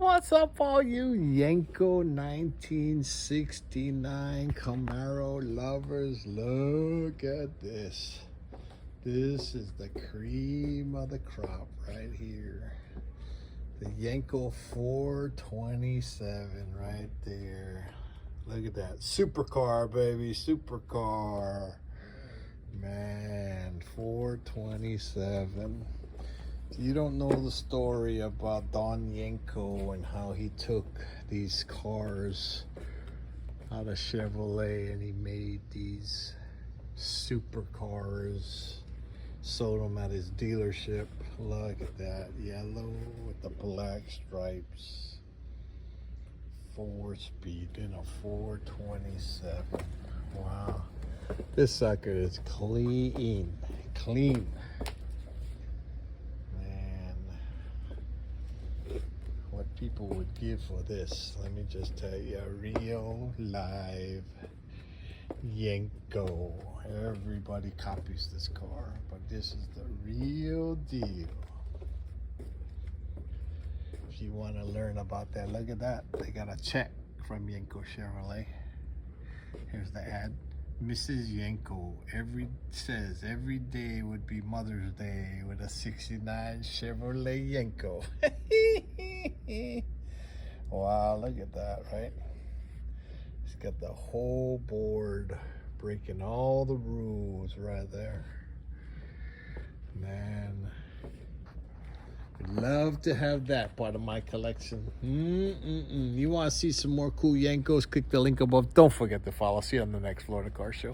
What's up, all you Yenko 1969 Camaro lovers? Look at this. This is the cream of the crop right here. The Yenko 427 right there. Look at that. Supercar, baby. Supercar. Man, 427. You don't know the story about Don Yenko and how he took these cars out of Chevrolet and he made these supercars, sold them at his dealership. Look at that, yellow with the black stripes. 4-speed in a 427. Wow, this sucker is clean. What people would give for this, let me just tell you, a real live Yenko. Everybody copies this car, but this is the real deal. If you want to learn about that, look at that. They got a check from Yenko Chevrolet. Here's the ad. Mrs. Yenko says every day would be Mother's Day with a 69 Chevrolet Yenko. Wow, look at that, right? It's got the whole board, breaking all the rules right there. Man, I'd love to have that part of my collection. You want to see some more cool Yenkos? Click the link above. Don't forget to follow. See you on the next Florida Car Show.